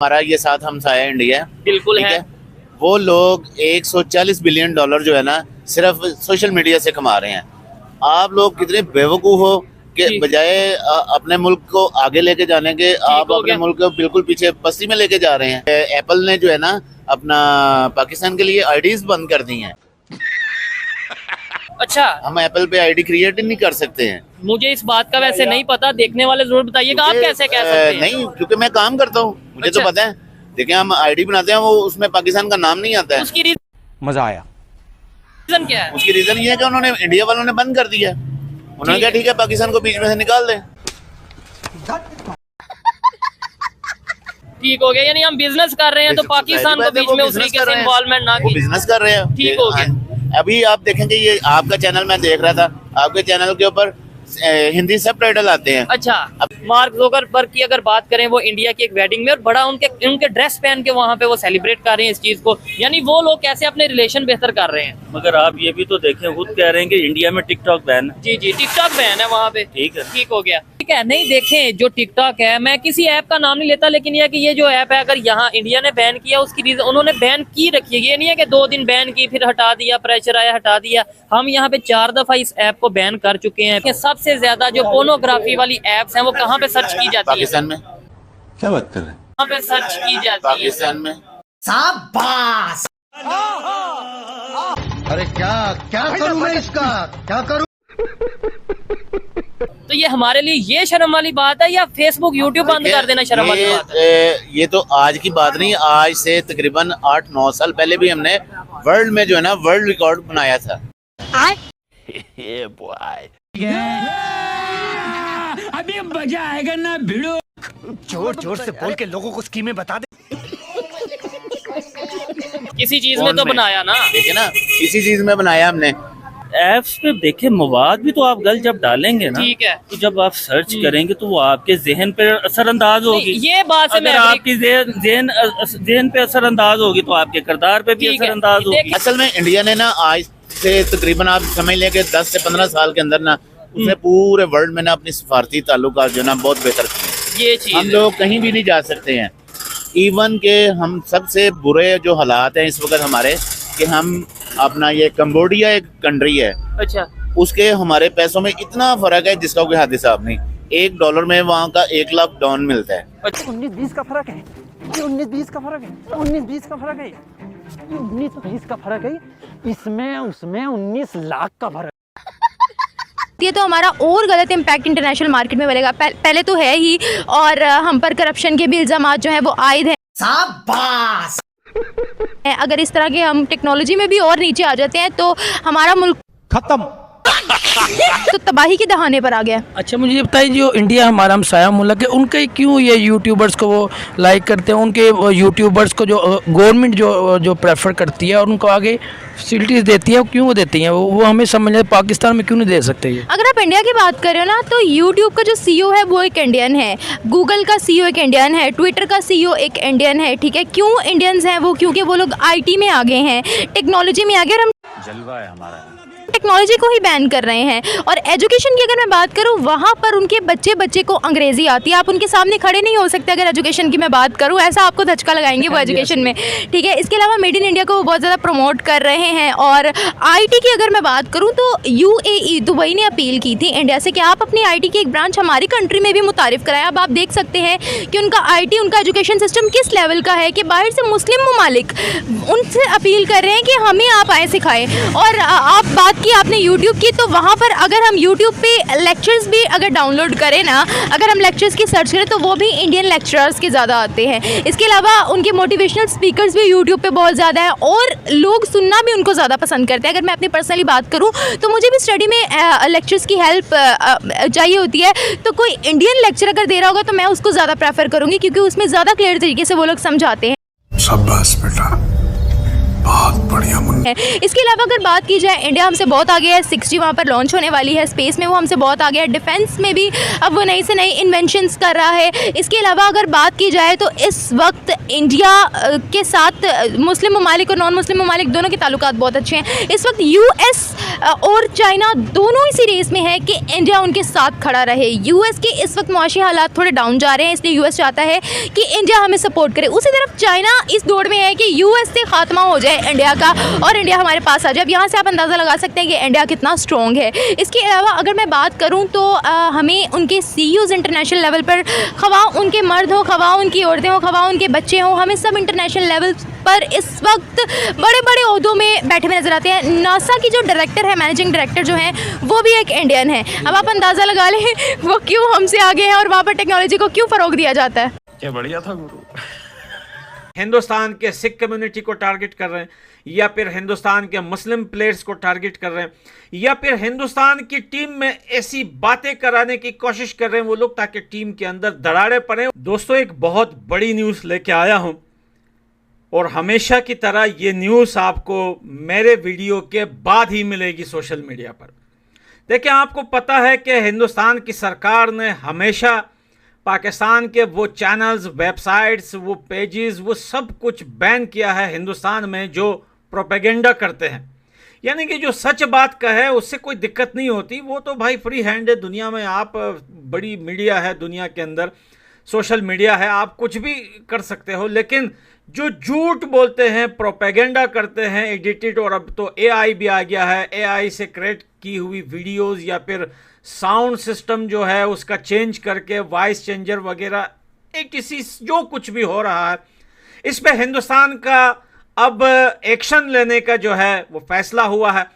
हमारा ये साथ हमसाया इंडिया बिल्कुल ठीक है। वो लोग 140 बिलियन डॉलर जो है ना सिर्फ सोशल मीडिया से कमा रहे हैं। आप लोग कितने बेवकूफ हो कि जी। बजाय अपने मुल्क को आगे लेके जाने के आप हो अपने गया। मुल्क को बिल्कुल पीछे बस्ती में लेके जा रहे हैं। एप्पल ने जो है ना अपना पाकिस्तान के लिए आईडीज बंद कर दी हैं। अच्छा, हम एप्पल पे आईडी क्रिएट ही नहीं कर सकते हैं। मुझे इस बात का वैसे नहीं पता, देखने वाले जरूर बताइएगा। आप क्योंकि, कैसे कह सकते हैं? नहीं, क्योंकि मैं काम करता हूँ, मुझे अच्छा। तो पता है। देखिए हम आईडी बनाते हैं, वो उसमें पाकिस्तान का नाम नहीं आता है। उसकी मजा आया। रीजन क्या है? उसकी रीजन ये है कि उन्होंने इंडिया वालों ने बंद कर दिया। उन्होंने ठीक कहा है। ठीक है पाकिस्तान को बीच में से निकाल दें। ठीक हो गया, यानी हम बिजनेस कर रहे हैं तो पाकिस्तान को बीच में उस तरीके से इन्वॉल्वमेंट ना वो की। बिजनेस कर रहे हैं। ठीक हो गया। अभी आप देखेंगे ये आपका चैनल मैं देख रहा था, आपके चैनल के ऊपर हिंदी सबटाइटल आते हैं। अच्छा, मार्क जुकरबर्ग की अगर बात करें, वो इंडिया की एक वेडिंग में और बड़ा उनके ड्रेस पहन के वहाँ पे वो सेलिब्रेट कर रहे हैं इस चीज को, यानी वो लोग कैसे अपने रिलेशन बेहतर कर रहे हैं। मगर आप ये भी तो देखें, खुद कह रहे हैं कि इंडिया में टिकटॉक बैन है। जी जी, टिकटॉक बैन है वहाँ पे। ठीक है। ठीक हो गया, ठीक है। नहीं देखें, जो टिकटॉक है, मैं किसी ऐप का नाम नहीं लेता, लेकिन यह कि ये जो ऐप है अगर यहाँ इंडिया ने बैन किया, उसकी रीजन उन्होंने बैन की रखी है। ये नहीं है कि 2 दिन बैन की फिर हटा दिया, प्रेशर आया हटा दिया। हम यहाँ पे 4 दफा इस ऐप को बैन कर चुके हैं। कि सबसे ज्यादा जो पोर्नोग्राफी वाली एप्स हैं वो कहाँ पे सर्च की जाती है? पाकिस्तान में। क्या बात कर रहे हैं? कहाँ पे सर्च की जाती है? पाकिस्तान में। अरे क्या क्या करूं मैं इसका, क्या करूं? तो ये हमारे लिए ये शर्म वाली बात है, या फेसबुक यूट्यूब बंद कर देना शर्म वाली बात है? ये तो आज की बात नहीं, आज से तकरीबन 8-9 साल पहले भी हमने वर्ल्ड में जो है ना वर्ल्ड रिकॉर्ड बनाया था। अभी मजा आएगा ना भिड़ो। जोर जोर से बोल के लोगों को स्कीमें बता दे। किसी चीज में तो बनाया ना। देखिए ना, इसी चीज में बनाया हमने। ऐप्स पे देखे मवाद भी तो आप गल जब डालेंगे ना, ठीक है। तो जब आप सर्च करेंगे तो वो आपके जहन पे असरअंदाज होगी। ये बात से मैं अगर आपकी जहन पे असरअंदाज होगी तो आपके किरदार पे भी ठीक है। असरअंदाज होगी। असल में इंडिया ने ना आज से तकरीबन आप समझ लें कि 10 से 15 साल के अंदर ना उसने पूरे वर्ल्ड में ना अपनी सफारती ताल्लुकात जो ना बहुत बेहतर किए। ये चीज हम लोग कहीं भी नहीं जा सकते हैं। इवन के हम सबसे बुरे जो हालात हैं इस वक्त हमारे, कि हम अपना ये कंबोडिया एक कंट्री है, अच्छा, उसके हमारे पैसों में इतना फर्क है जिसका कोई हद हिसाब नहीं। $1 में वहाँ का 1 लाख डॉन मिलता है। 19-20 का फर्क है, 19-20 का फर्क है, 19-20 का फर्क है, 19-20 का फर्क है, इसमें उसमें 19 लाख का फर्क। ये तो हमारा और गलत इम्पैक्ट इंटरनेशनल मार्केट में बनेगा। पहले तो है ही, और हम पर करप्शन के भी इल्जामात जो हैं वो आयद हैं। शाबाश। अगर इस तरह के हम टेक्नोलॉजी में भी और नीचे आ जाते हैं तो हमारा मुल्क खत्म। तो तबाही के दहाने पर आ गया। अच्छा, मुझे ये बताइए, जो इंडिया हमारा हमसाया मुल्क है, उनके क्यों ये यूट्यूबर्स को वो लाइक करते हैं? उनके यूट्यूबर्स को जो गवर्नमेंट जो प्रेफर करती है और उनको आगे फैसिलिटीज देती है, क्यों वो देती हैं? वो हमें समझ पाकिस्तान में क्यों नहीं दे सकते ये? अगर आप इंडिया की बात करें ना, तो यूट्यूब का जो सीईओ है वो एक इंडियन है, गूगल का सीईओ एक इंडियन है, ट्विटर का सीईओ एक इंडियन है। ठीक है, क्यों इंडियंस हैं वो? क्योंकि वो लोग आईटी में आगे हैं, टेक्नोलॉजी में आगे, और हम जलवा है हमारा। टेक्नोलॉजी को ही बैन कर रहे हैं। और एजुकेशन की अगर मैं बात करूं, वहाँ पर उनके बच्चे को अंग्रेजी आती है। आप उनके सामने खड़े नहीं हो सकते अगर एजुकेशन की मैं बात करूं, ऐसा आपको धचका लगाएंगे वो एजुकेशन में। ठीक है, इसके अलावा मेड इन इंडिया को वो बहुत ज़्यादा प्रमोट कर रहे हैं। और आईटी की अगर मैं बात करूं तो यूएई दुबई ने अपील की थी इंडिया से कि आप अपनी आईटी की एक ब्रांच हमारी कंट्री में भी मुतारिफ कराएं। अब आप देख सकते हैं कि उनका आईटी, उनका एजुकेशन सिस्टम किस लेवल का है कि बाहर से मुस्लिम ममालिक उनसे अपील कर रहे हैं कि हमें आप आए सिखाएं। और आप बात की आपने यूट्यूब की, तो वहाँ पर अगर हम यूट्यूब पे लेक्चर्स भी अगर डाउनलोड करें ना, अगर हम लेक्चर्स की सर्च करें तो वो भी इंडियन लेक्चरर्स के ज़्यादा आते हैं। इसके अलावा उनके मोटिवेशनल स्पीकर्स भी यूट्यूब पे बहुत ज़्यादा है और लोग सुनना भी उनको ज़्यादा पसंद करते हैं। अगर मैं अपनी पर्सनली बात करूँ तो मुझे भी स्टडी में लेक्चर्स की हेल्प चाहिए होती है, तो कोई इंडियन लेक्चर अगर दे रहा होगा तो मैं उसको ज़्यादा प्रेफर करूँगी, क्योंकि उसमें ज़्यादा क्लियर तरीके से वो लोग समझाते हैं। शाबाश बेटा, इसके अलावा अगर बात की जाए, इंडिया हमसे बहुत आगे है, 6G वहाँ पर लॉन्च होने वाली है, स्पेस में वो हमसे बहुत आगे है, डिफेंस में भी अब वो नई से नई इन्वेंशंस कर रहा है। इसके अलावा अगर बात की जाए तो इस वक्त इंडिया के साथ मुस्लिम ममालिक और नॉन मुस्लिम ममालिक दोनों के ताल्लुकात बहुत अच्छे हैं। इस वक्त US और चाइना दोनों इसी रेस में है कि इंडिया उनके साथ खड़ा रहे। US के इस वक्त मुआशी हालात थोड़े डाउन जा रहे हैं, इसलिए US चाहता है कि इंडिया हमें सपोर्ट करे। उसी तरफ चाइना इस दौड़ में है कि US से खात्मा हो जाए इंडिया का और इंडिया हमारे पास आ जाए। अब यहाँ से आप अंदाज़ा लगा सकते हैं कि इंडिया कितना स्ट्रॉन्ग है। इसके अलावा अगर मैं बात करूँ तो हमें उनके CEOs इंटरनेशनल लेवल पर, खवा उनके मर्द हो, खवा उनकी औरतें हो, खवा उनके बच्चे हों, हमें सब इंटरनेशनल लेवल पर इस वक्त बड़े बड़े ओहदों में बैठे हुए नजर आते हैं। नासा की जो डायरेक्टर है, मैनेजिंग डायरेक्टर जो हैं, वो भी एक इंडियन है। अब आप अंदाज़ा लगा लें वो क्यों हमसे आगे हैं और वहाँ पर टेक्नोलॉजी को क्यों फ़रोग दिया जाता है। क्या बढ़िया था गुरु। हिंदुस्तान के सिख कम्युनिटी को टारगेट कर रहे हैं, या फिर हिंदुस्तान के मुस्लिम प्लेयर्स को टारगेट कर रहे हैं, या फिर हिंदुस्तान की टीम में ऐसी बातें कराने की कोशिश कर रहे हैं वो लोग ताकि टीम के अंदर दरारें पड़े। दोस्तों, एक बहुत बड़ी न्यूज़ लेके आया हूं और हमेशा की तरह ये न्यूज़ आपको मेरे वीडियो के बाद ही मिलेगी सोशल मीडिया पर। देखिए, आपको पता है कि हिंदुस्तान की सरकार ने हमेशा पाकिस्तान के वो चैनल्स, वेबसाइट्स, वो पेजेस, वो सब कुछ बैन किया है हिंदुस्तान में जो प्रोपेगेंडा करते हैं। यानी कि जो सच बात कहे उससे कोई दिक्कत नहीं होती, वो तो भाई फ्री हैंड है दुनिया में। आप बड़ी मीडिया है दुनिया के अंदर, सोशल मीडिया है, आप कुछ भी कर सकते हो। लेकिन जो झूठ बोलते हैं, प्रोपेगेंडा करते हैं एडिटेड, और अब तो AI भी आ गया है, AI से क्रिएट की हुई वीडियोस या फिर साउंड सिस्टम जो है उसका चेंज करके वॉइस चेंजर वगैरह, किसी जो कुछ भी हो रहा है, इस पे हिंदुस्तान का अब एक्शन लेने का जो है वो फैसला हुआ है।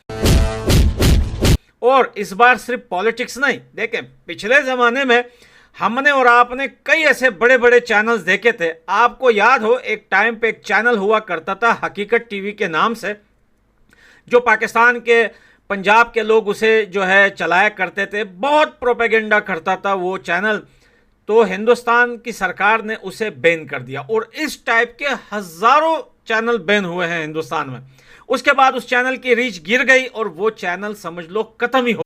और इस बार सिर्फ पॉलिटिक्स नहीं, देखें पिछले ज़माने में हमने और आपने कई ऐसे बड़े बड़े चैनल्स देखे थे। आपको याद हो, एक टाइम पे एक चैनल हुआ करता था हकीकत टीवी के नाम से, जो पाकिस्तान के पंजाब के लोग उसे जो है चलाया करते थे, बहुत प्रोपेगेंडा करता था वो चैनल। तो हिंदुस्तान की सरकार ने उसे बैन कर दिया और इस टाइप के हज़ारों चैनल बैन हुए हैं हिंदुस्तान में। उसके बाद उस चैनल की रीच गिर गई और वो चैनल समझ लो खत्म ही हो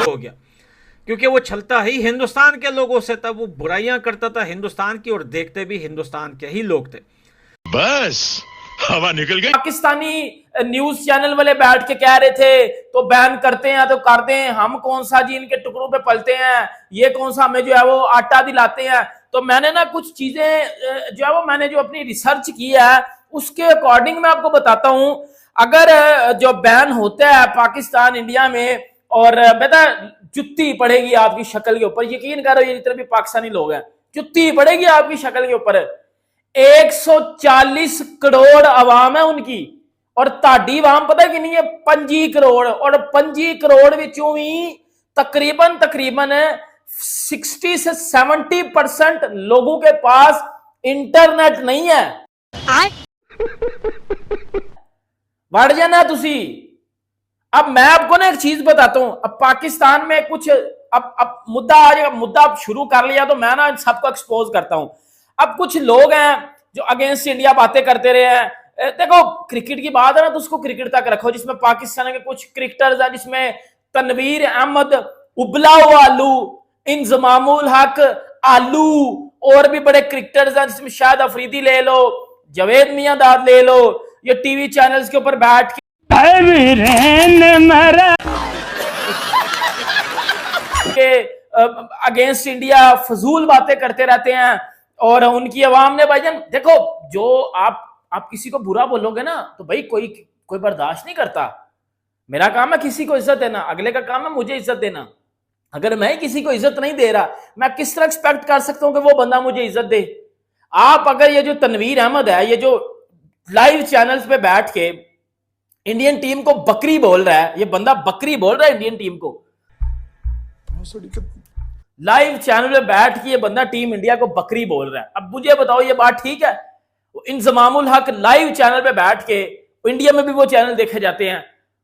गया, क्योंकि वो छलता ही हिंदुस्तान के लोगों से था, वो बुराइयां करता था हिंदुस्तान की और देखते भी हिंदुस्तान के ही लोग थे। बस हवा निकल गई। पाकिस्तानी न्यूज चैनल वाले बैठ के कह रहे थे तो बैन करते हैं तो करते हैं, हम कौन सा जी इनके टुकड़ों पे पलते हैं, ये कौन सा हमें जो है वो आटा दिलाते हैं। तो मैंने ना कुछ चीजें जो है वो मैंने जो अपनी रिसर्च की है उसके अकॉर्डिंग मैं आपको बताता हूं। अगर जो बैन होता है पाकिस्तान इंडिया में, और बेटा जुत्ती पड़ेगी आपकी शक्ल के ऊपर, यकीन करो ये जितने भी पाकिस्तानी लोग हैं, जुत्ती पड़ेगी आपकी शक्ल के ऊपर। 140 करोड़ आवाम है उनकी, और ताड़ी आवाम पता है कि नहीं है 25 करोड़, और 25 करोड़ विचों भी तकरीबन 60 से 70% लोगों के पास इंटरनेट नहीं है। बढ़ जाना तुसी। अब मैं आपको ना एक चीज बताता हूं, अब पाकिस्तान में कुछ अब मुद्दा आ जाएगा, मुद्दा अब शुरू कर लिया तो मैं ना सबको एक्सपोज करता हूं। अब कुछ लोग हैं जो अगेंस्ट इंडिया बातें करते रहे हैं। देखो क्रिकेट की बात है ना तो उसको क्रिकेट तक रखो, जिसमें पाकिस्तान के कुछ क्रिकेटर्स हैं, जिसमें तनवीर अहमद, उबलाओ आलू, इंजमामुल हक आलू, और भी बड़े क्रिकेटर्स हैं, जिसमें शाहिद अफरीदी ले लो, जावेद मियांदाद ले लो, ये टीवी चैनल्स के ऊपर बैठ के अगेंस्ट इंडिया फजूल बातें करते रहते हैं। और उनकी आवाम ने भाईजान देखो, जो आप किसी को बुरा बोलोगे ना तो भाई कोई बर्दाश्त नहीं करता। मेरा काम है किसी को इज्जत देना, अगले का काम है मुझे इज्जत देना। अगर मैं किसी को इज्जत नहीं दे रहा, मैं किस तरह एक्सपेक्ट कर सकता हूं कि वो बंदा मुझे इज्जत दे। आप अगर ये जो तनवीर अहमद है, ये जो लाइव चैनल्स पे बैठ के इंडियन टीम को बकरी बोल रहा है, ये बंदा बकरी बोल रहा है इंडियन टीम को, लाइव चैनल पे बैठ के ये बंदा टीम इंडिया को बकरी बोल रहा है। अब मुझे बताओ ये बात ठीक है? इंजमामुल हक लाइव चैनल पे बैठ के, इंडिया में भी वो चैनल देखे जाते हैं,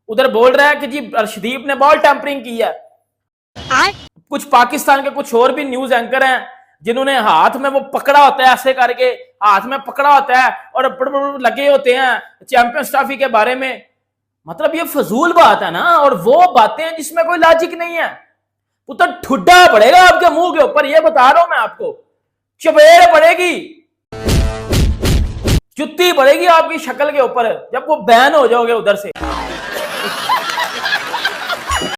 उधर बोल रहा है कि जी अर्शदीप ने बॉल टैंपरिंग की है। कुछ पाकिस्तान के कुछ और भी न्यूज एंकर हैं जिन्होंने हाथ में वो पकड़ा होता है, ऐसे करके हाथ में पकड़ा होता है और बड़ लगे होते हैं चैंपियंस ट्रॉफी के बारे में। मतलब ये फजूल बात है ना, और वो बातें जिसमें कोई लॉजिक नहीं है। पुत्र ठुड्डा पड़ेगा आपके मुंह के ऊपर, ये बता रहा हूं मैं आपको, चपेड़ पड़ेगी, जुत्ती पड़ेगी आपकी शक्ल के ऊपर जब वो बैन हो जाओगे उधर से।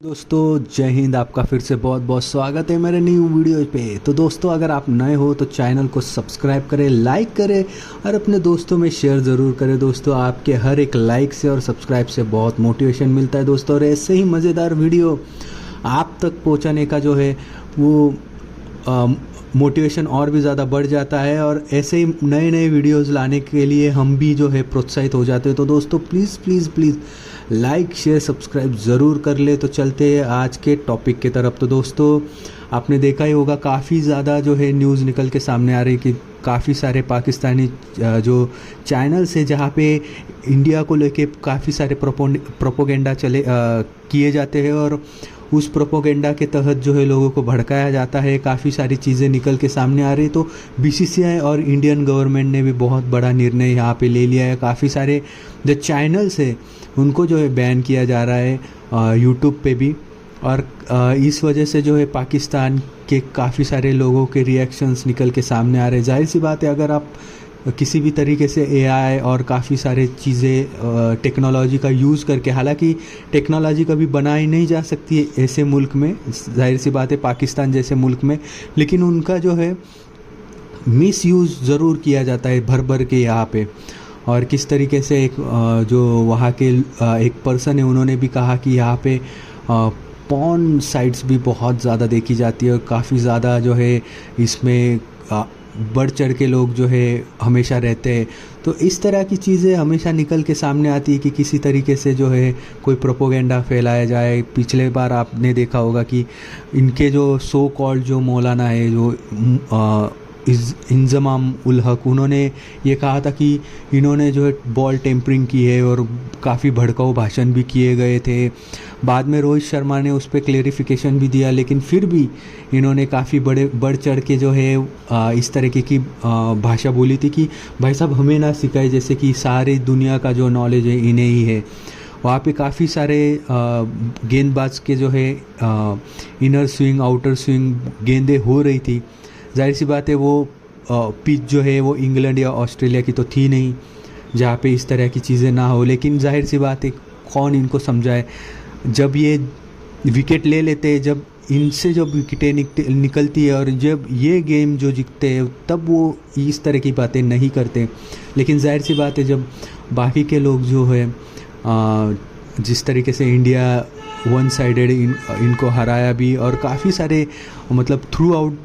दोस्तों जय हिंद, आपका फिर से बहुत बहुत स्वागत है मेरे न्यू वीडियो पे। तो दोस्तों अगर आप नए हो तो चैनल को सब्सक्राइब करें, लाइक करें और अपने दोस्तों में शेयर ज़रूर करें। दोस्तों आपके हर एक लाइक से और सब्सक्राइब से बहुत मोटिवेशन मिलता है दोस्तों, और ऐसे ही मज़ेदार वीडियो आप तक पहुंचाने का जो है वो मोटिवेशन और भी ज़्यादा बढ़ जाता है, और ऐसे ही नए नए वीडियोस लाने के लिए हम भी जो है प्रोत्साहित हो जाते हैं। तो दोस्तों please please please like share subscribe ज़रूर कर ले। तो चलते हैं आज के टॉपिक की तरफ। तो दोस्तों आपने देखा ही होगा, काफ़ी ज़्यादा जो है न्यूज़ निकल के सामने आ रही कि काफ़ी सारे पाकिस्तानी जो चैनल्स है जहाँ पे इंडिया को लेके काफ़ी सारे प्रोपोगेंडा किए जाते हैं, और उस प्रोपोगेंडा के तहत जो है लोगों को भड़काया जाता है। काफ़ी सारी चीज़ें निकल के सामने आ रही। तो बीसीसीआई और इंडियन गवर्नमेंट ने भी बहुत बड़ा निर्णय यहाँ पे ले लिया है। काफ़ी सारे जो चैनल्स है उनको जो है बैन किया जा रहा है यूट्यूब पे भी, और इस वजह से जो है पाकिस्तान के काफ़ी सारे लोगों के रिएक्शंस निकल के सामने आ रहे हैं। जाहिर सी बात है, अगर आप किसी भी तरीके से एआई और काफ़ी सारे चीज़ें टेक्नोलॉजी का यूज़ करके, हालांकि टेक्नोलॉजी कभी बनाई नहीं जा सकती है ऐसे मुल्क में, जाहिर सी बात है पाकिस्तान जैसे मुल्क में, लेकिन उनका जो है मिस यूज़ ज़रूर किया जाता है भर भर के यहाँ पे। और किस तरीके से एक जो वहाँ के एक पर्सन है उन्होंने भी कहा कि यहाँ पे पॉर्न साइट्स भी बहुत ज़्यादा देखी जाती है, और काफ़ी ज़्यादा जो है इसमें बढ़ चढ़ के लोग जो है हमेशा रहते हैं। तो इस तरह की चीज़ें हमेशा निकल के सामने आती है कि किसी तरीके से जो है कोई प्रोपोगेंडा फैलाया जाए। पिछले बार आपने देखा होगा कि इनके जो सो कॉल्ड जो मौलाना है, जो इंजमाम उल हक, उन्होंने ये कहा था कि इन्होंने जो है बॉल टेम्परिंग की है और काफ़ी भड़काऊ भाषण भी किए गए थे। बाद में रोहित शर्मा ने उस पर क्लेरिफिकेशन भी दिया, लेकिन फिर भी इन्होंने काफ़ी बढ़ चढ़ के जो है इस तरीके की भाषा बोली थी कि भाई साहब हमें ना सिखाए, जैसे कि सारी दुनिया का जो नॉलेज है इन्हें ही है। वहाँ पे काफ़ी सारे गेंदबाज के जो है इनर स्विंग आउटर स्विंग गेंदें हो रही थी। जाहिर सी बात है वो पिच जो है वो इंग्लैंड या ऑस्ट्रेलिया की तो थी नहीं जहाँ पे इस तरह की चीज़ें ना हो, लेकिन जाहिर सी बात है कौन इनको समझाए। जब ये विकेट ले लेते हैं, जब इनसे जब विकेटें निकलती है और जब ये गेम जो जीतते हैं, तब वो इस तरह की बातें नहीं करते। लेकिन जाहिर सी बात है जब बाकी के लोग जो है जिस तरीके से इंडिया वन साइडेड इनको हराया भी, और काफ़ी सारे मतलब थ्रू आउट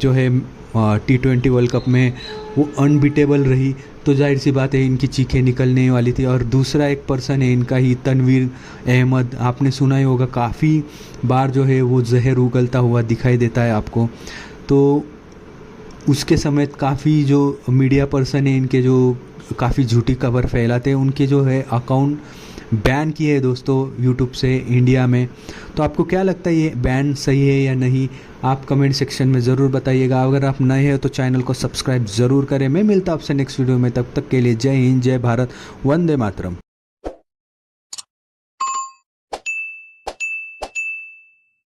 जो है T20 वर्ल्ड कप में वो अनबीटेबल रही, तो जाहिर सी बात है इनकी चीखें निकलने वाली थी। और दूसरा एक पर्सन है इनका ही, तनवीर अहमद, आपने सुना ही होगा, काफ़ी बार जो है वो जहर उगलता हुआ दिखाई देता है आपको। तो उसके समेत काफ़ी जो मीडिया पर्सन है इनके जो काफ़ी झूठी खबर फैलाते हैं, उनके जो है अकाउंट बैन किए है दोस्तों यूट्यूब से इंडिया में। तो आपको क्या लगता है, ये बैन सही है या नहीं? आप कमेंट सेक्शन में ज़रूर बताइएगा। अगर आप नए हैं तो चैनल को सब्सक्राइब ज़रूर करें। मैं मिलता हूं आपसे नेक्स्ट वीडियो में, तब तक के लिए जय हिंद, जय भारत, वंदे मातरम।